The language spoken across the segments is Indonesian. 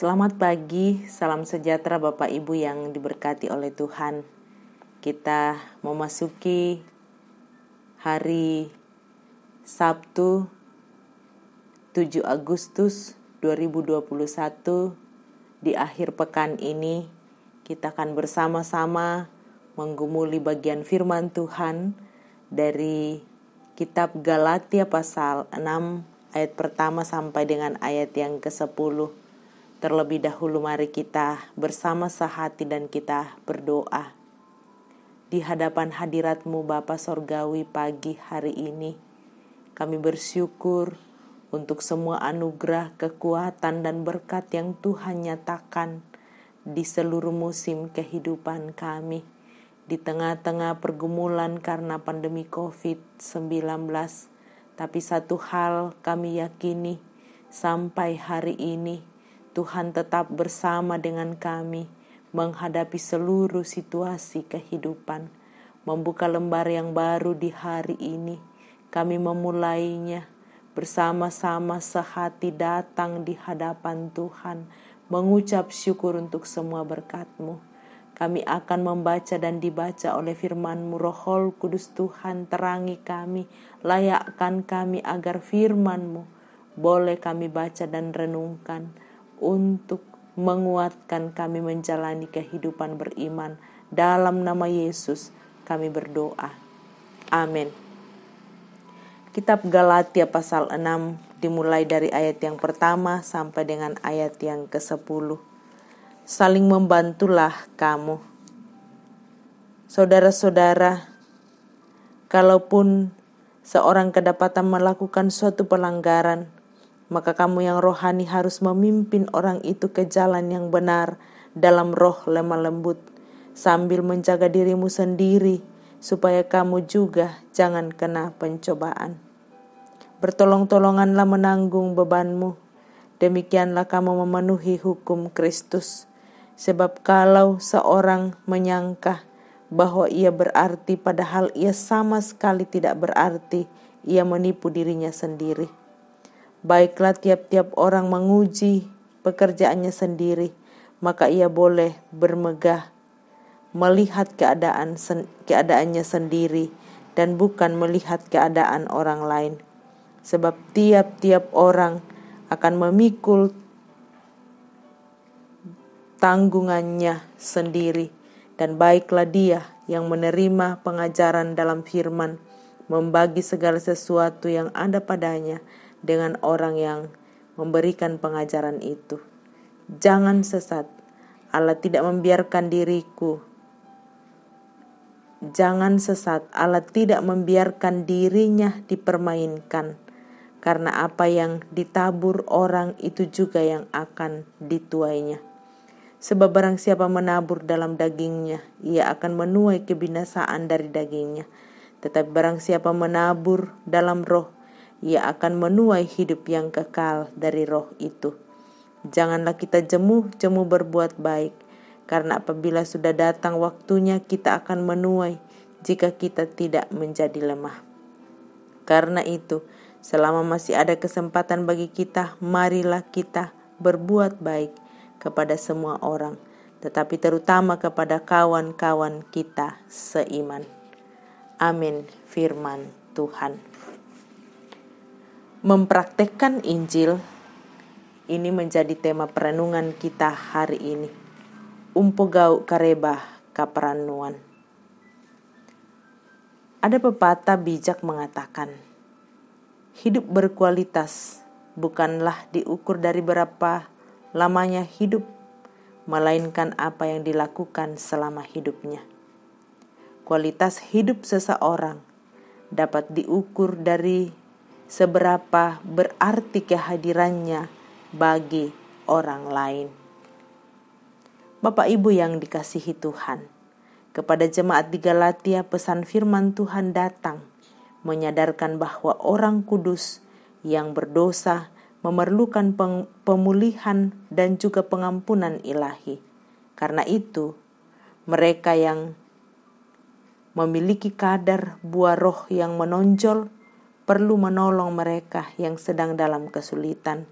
Selamat pagi, salam sejahtera Bapak Ibu yang diberkati oleh Tuhan. Kita memasuki hari Sabtu 7 Agustus 2021. Di akhir pekan ini kita akan bersama-sama menggumuli bagian firman Tuhan dari kitab Galatia pasal 6 ayat pertama sampai dengan ayat yang ke-10. Terlebih dahulu mari kita bersama sehati dan kita berdoa. Di hadapan hadirat-Mu Bapa Sorgawi pagi hari ini, kami bersyukur untuk semua anugerah, kekuatan dan berkat yang Tuhan nyatakan di seluruh musim kehidupan kami. Di tengah-tengah pergumulan karena pandemi COVID-19, tapi satu hal kami yakini, sampai hari ini Tuhan tetap bersama dengan kami menghadapi seluruh situasi kehidupan. Membuka lembar yang baru di hari ini, kami memulainya bersama-sama sehati datang di hadapan Tuhan, mengucap syukur untuk semua berkat-Mu. Kami akan membaca dan dibaca oleh firman-Mu. Roh Kudus Tuhan terangi kami, layakkan kami agar firman-Mu boleh kami baca dan renungkan untuk menguatkan kami menjalani kehidupan beriman. Dalam nama Yesus kami berdoa. Amin. Kitab Galatia pasal 6 dimulai dari ayat yang pertama sampai dengan ayat yang ke-10. Saling membantulah kamu. Saudara-saudara, kalaupun seorang kedapatan melakukan suatu pelanggaran, maka kamu yang rohani harus memimpin orang itu ke jalan yang benar dalam roh lemah lembut, sambil menjaga dirimu sendiri, supaya kamu juga jangan kena pencobaan. Bertolong-tolonganlah menanggung bebanmu, demikianlah kamu memenuhi hukum Kristus. Sebab kalau seorang menyangka bahwa ia berarti padahal ia sama sekali tidak berarti, ia menipu dirinya sendiri. Baiklah tiap-tiap orang menguji pekerjaannya sendiri, maka ia boleh bermegah melihat keadaannya sendiri dan bukan melihat keadaan orang lain. Sebab tiap-tiap orang akan memikul tanggungannya sendiri, dan baiklah dia yang menerima pengajaran dalam firman, membagi segala sesuatu yang ada padanya dengan orang yang memberikan pengajaran itu. Jangan sesat, Allah tidak membiarkan dirinya dipermainkan, karena apa yang ditabur orang itu juga yang akan dituainya. Sebab barang siapa menabur dalam dagingnya, ia akan menuai kebinasaan dari dagingnya. Tetapi barang siapa menabur dalam roh, ia akan menuai hidup yang kekal dari roh itu. Janganlah kita jemu-jemu berbuat baik, karena apabila sudah datang waktunya kita akan menuai jika kita tidak menjadi lemah. Karena itu, selama masih ada kesempatan bagi kita, marilah kita berbuat baik kepada semua orang, tetapi terutama kepada kawan-kawan kita seiman. Amin. Firman Tuhan. Mempraktekkan Injil, ini menjadi tema perenungan kita hari ini. Umpogau kareba kapranuan. Ada pepatah bijak mengatakan, hidup berkualitas bukanlah diukur dari berapa lamanya hidup, melainkan apa yang dilakukan selama hidupnya. Kualitas hidup seseorang dapat diukur dari seberapa berarti kehadirannya bagi orang lain. Bapak Ibu yang dikasihi Tuhan, kepada jemaat di Galatia pesan firman Tuhan datang menyadarkan bahwa orang kudus yang berdosa memerlukan pemulihan dan juga pengampunan ilahi. Karena itu, mereka yang memiliki kadar buah roh yang menonjol perlu menolong mereka yang sedang dalam kesulitan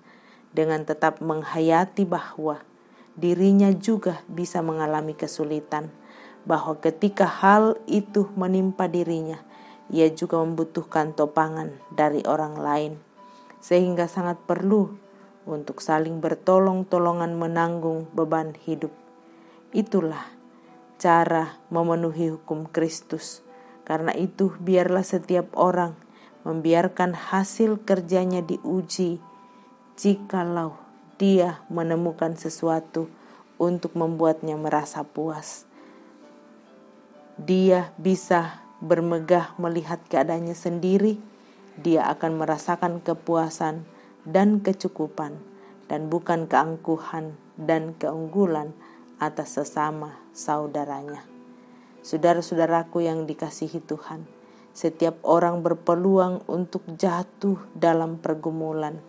dengan tetap menghayati bahwa dirinya juga bisa mengalami kesulitan, bahwa ketika hal itu menimpa dirinya, ia juga membutuhkan topangan dari orang lain, sehingga sangat perlu untuk saling bertolong-tolongan menanggung beban hidup. Itulah cara memenuhi hukum Kristus. Karena itu biarlah setiap orang membiarkan hasil kerjanya diuji, jikalau dia menemukan sesuatu untuk membuatnya merasa puas. Dia bisa bermegah melihat keadaannya sendiri, dia akan merasakan kepuasan dan kecukupan, dan bukan keangkuhan dan keunggulan atas sesama saudaranya. Saudara-saudaraku yang dikasihi Tuhan, setiap orang berpeluang untuk jatuh dalam pergumulan.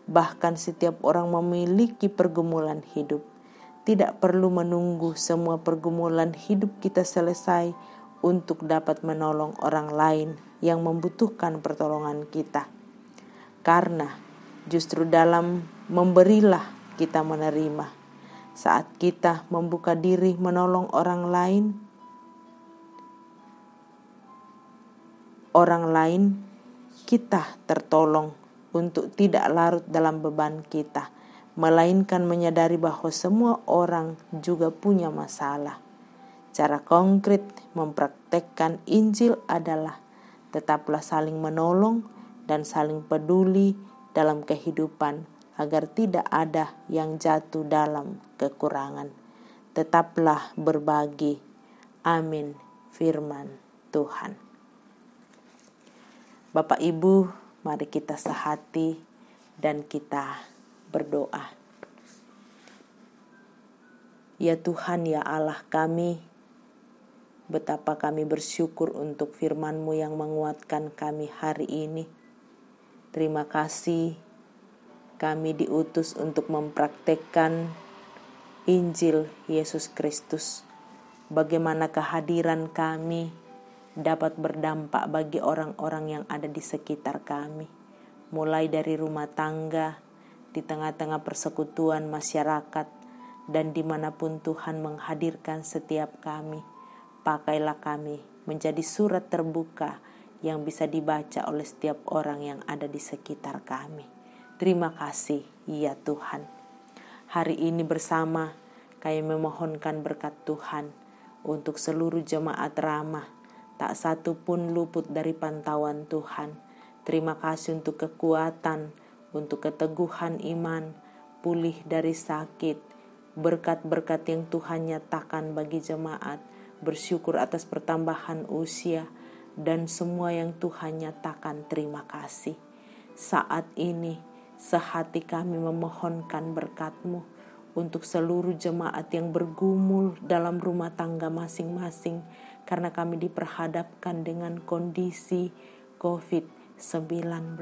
Bahkan setiap orang memiliki pergumulan hidup. Tidak perlu menunggu semua pergumulan hidup kita selesai untuk dapat menolong orang lain yang membutuhkan pertolongan kita. Karena justru dalam memberilah kita menerima. Saat kita membuka diri menolong orang lain, kita tertolong untuk tidak larut dalam beban kita, melainkan menyadari bahwa semua orang juga punya masalah. Cara konkret mempraktekkan Injil adalah tetaplah saling menolong dan saling peduli dalam kehidupan agar tidak ada yang jatuh dalam kekurangan. Tetaplah berbagi. Amin. Firman Tuhan. Bapak Ibu, mari kita sehati dan kita berdoa. Ya Tuhan, ya Allah kami, betapa kami bersyukur untuk firman-Mu yang menguatkan kami hari ini. Terima kasih kami diutus untuk mempraktekkan Injil Yesus Kristus. Bagaimana kehadiran kami dapat berdampak bagi orang-orang yang ada di sekitar kami, mulai dari rumah tangga, di tengah-tengah persekutuan masyarakat, dan dimanapun Tuhan menghadirkan setiap kami. Pakailah kami menjadi surat terbuka yang bisa dibaca oleh setiap orang yang ada di sekitar kami. Terima kasih, ya Tuhan. Hari ini bersama kami memohonkan berkat Tuhan untuk seluruh jemaat Ramah. Tak satu pun luput dari pantauan Tuhan. Terima kasih untuk kekuatan, untuk keteguhan iman, pulih dari sakit, berkat-berkat yang Tuhan nyatakan bagi jemaat, bersyukur atas pertambahan usia, dan semua yang Tuhan nyatakan. Terima kasih. Saat ini, sehati kami memohonkan berkat-Mu untuk seluruh jemaat yang bergumul dalam rumah tangga masing-masing, karena kami diperhadapkan dengan kondisi COVID-19.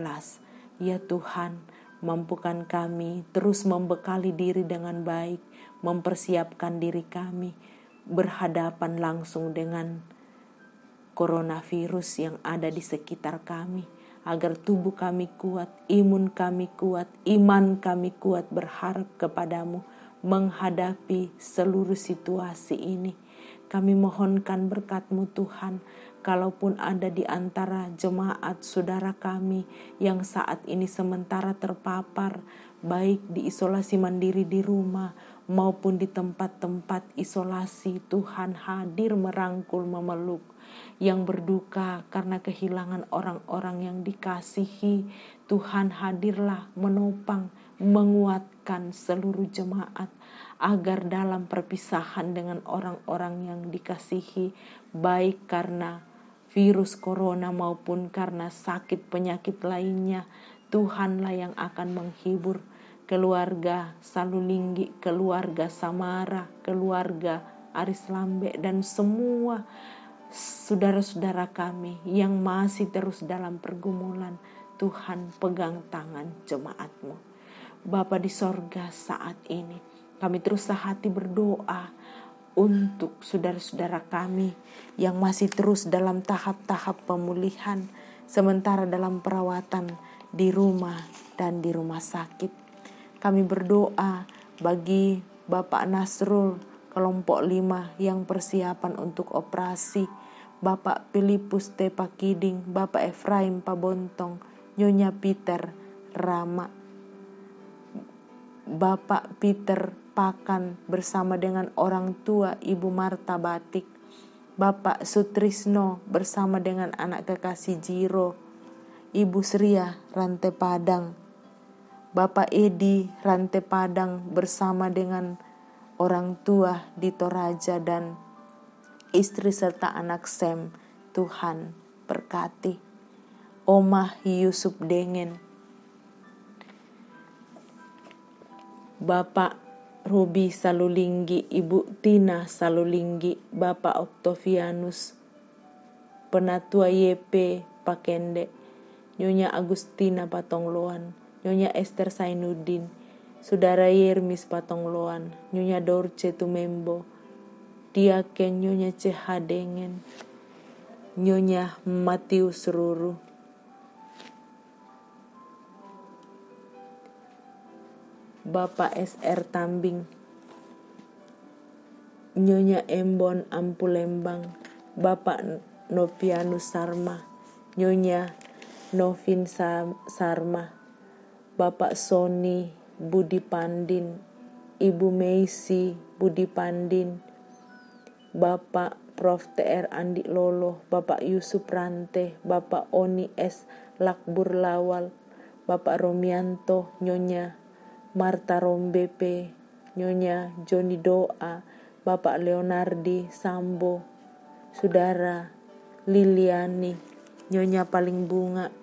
Ya Tuhan, mampukan kami terus membekali diri dengan baik, mempersiapkan diri kami berhadapan langsung dengan coronavirus yang ada di sekitar kami, agar tubuh kami kuat, imun kami kuat, iman kami kuat berharap kepadamu menghadapi seluruh situasi ini. Kami mohonkan berkat-Mu Tuhan, kalaupun ada di antara jemaat saudara kami yang saat ini sementara terpapar, baik di isolasi mandiri di rumah maupun di tempat-tempat isolasi, Tuhan hadir merangkul, memeluk. Yang berduka karena kehilangan orang-orang yang dikasihi, Tuhan hadirlah menopang, menguatkan seluruh jemaat, agar dalam perpisahan dengan orang-orang yang dikasihi, baik karena virus corona maupun karena sakit penyakit lainnya, Tuhanlah yang akan menghibur keluarga Salulinggi, keluarga Samara, keluarga Aris Lambe, dan semua saudara-saudara kami yang masih terus dalam pergumulan. Tuhan pegang tangan jemaat-Mu. Bapa di sorga, saat ini kami terus sehati berdoa untuk saudara-saudara kami yang masih terus dalam tahap-tahap pemulihan, sementara dalam perawatan di rumah dan di rumah sakit. Kami berdoa bagi Bapak Nasrul kelompok 5 yang persiapan untuk operasi, Bapak Filipus T. Pakiding, Bapak Efraim Pabontong, Nyonya Peter Rama, Bapak Peter Pakan bersama dengan orang tua Ibu Marta Batik, Bapak Sutrisno bersama dengan anak kekasih Jiro, Ibu Sria Rantai Padang, Bapak Edi Rantai Padang bersama dengan orang tua Dito Raja dan istri serta anak Sem. Tuhan berkati. Omah Yusuf Dengen, Bapak Ruby Salulinggi, Ibu Tina Salulinggi, Bapak Octavianus, Penatua YP Pakende, Nyonya Agustina Patongloan, Nyonya Esther Sainuddin, Saudara Yermis Patongloan, Nyonya Dorce Tumembo, Diaken Nyonya CH Dengen, Nyonya Matius Ruru, Bapak SR Tambing, Nyonya Embon Ampulembang, Bapak Novianus Sarma, Nyonya Novin Sarma, Bapak Sony Budi Pandin, Ibu Meisi Budi Pandin, Bapak Prof. TR Andi Lolo, Bapak Yusuf Rante, Bapak Oni S. Lakbur Lawal, Bapak Romianto, Nyonya Marta Rombepe, Nyonya Joni Doa, Bapak Leonardi Sambo, Saudara Liliani, Nyonya Paling Bunga,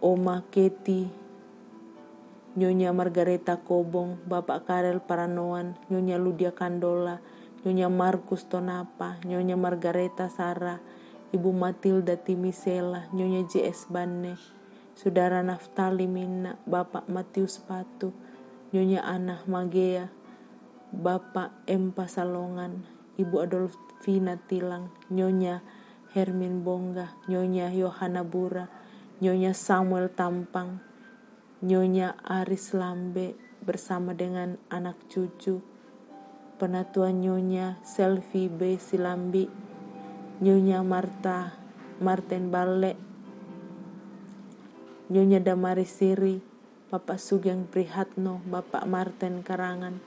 Oma Keti, Nyonya Margareta Kobong, Bapak Karel Paranoan, Nyonya Ludia Kandola, Nyonya Markus Tonapa, Nyonya Margareta Sara, Ibu Matilda Timisela, Nyonya JS Banne, Saudara Naftali Minna, Bapak Matius Patu, Nyonya Ana Magea, Bapak Empa Salongan, Ibu Adolfina Tilang, Nyonya Hermin Bongga, Nyonya Yohana Bura, Nyonya Samuel Tampang, Nyonya Aris Lambe bersama dengan anak cucu, Penatua Nyonya Selvi B. Silambi, Nyonya Martin Balle, Nyonya Damari Siri, Bapak Sugeng Prihatno, Bapak Martin Karangan,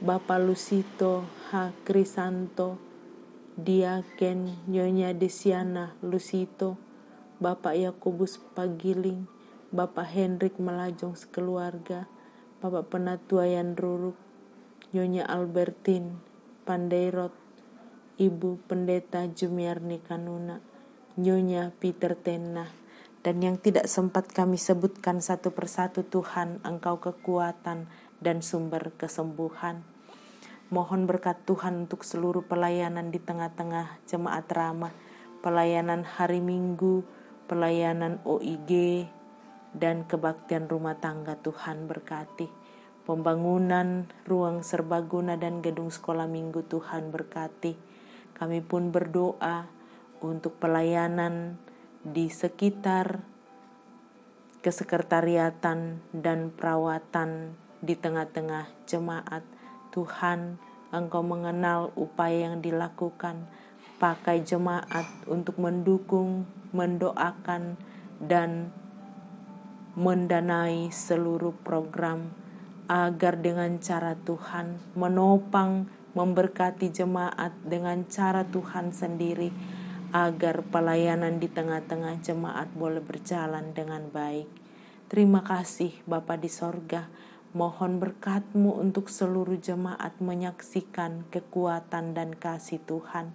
Bapak Lusito H. Krisanto, Diaken Nyonya Desiana Lusito, Bapak Yakobus Pagiling, Bapak Hendrik Melajong sekeluarga, Bapak Penatua Yan Ruruk, Nyonya Albertine Pandeirot, Ibu Pendeta Jumiarni Kanuna, Nyonya Peter Tenna, dan yang tidak sempat kami sebutkan satu persatu. Tuhan, Engkau kekuatan dan sumber kesembuhan. Mohon berkat Tuhan untuk seluruh pelayanan di tengah-tengah jemaat Rama, pelayanan hari Minggu, pelayanan OIG, dan kebaktian rumah tangga. Tuhan berkati. Pembangunan ruang serbaguna dan gedung sekolah minggu. Tuhan berkati. Kami pun berdoa untuk pelayanan di sekitar kesekretariatan dan perawatan di tengah-tengah jemaat. Tuhan, Engkau mengenal upaya yang dilakukan. Pakai jemaat untuk mendukung, mendoakan, dan mendanai seluruh program, agar dengan cara Tuhan menopang, memberkati jemaat dengan cara Tuhan sendiri, agar pelayanan di tengah-tengah jemaat boleh berjalan dengan baik. Terima kasih Bapa di sorga. Mohon berkat-Mu untuk seluruh jemaat menyaksikan kekuatan dan kasih Tuhan.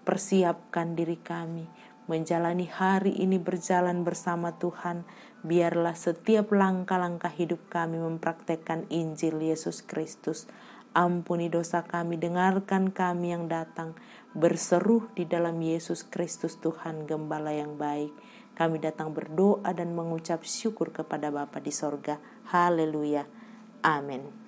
Persiapkan diri kami menjalani hari ini berjalan bersama Tuhan. Biarlah setiap langkah-langkah hidup kami mempraktekkan Injil Yesus Kristus. Ampuni dosa kami, dengarkan kami yang datang, berseru di dalam Yesus Kristus Tuhan Gembala yang baik. Kami datang berdoa dan mengucap syukur kepada Bapa di sorga. Haleluya. Amin.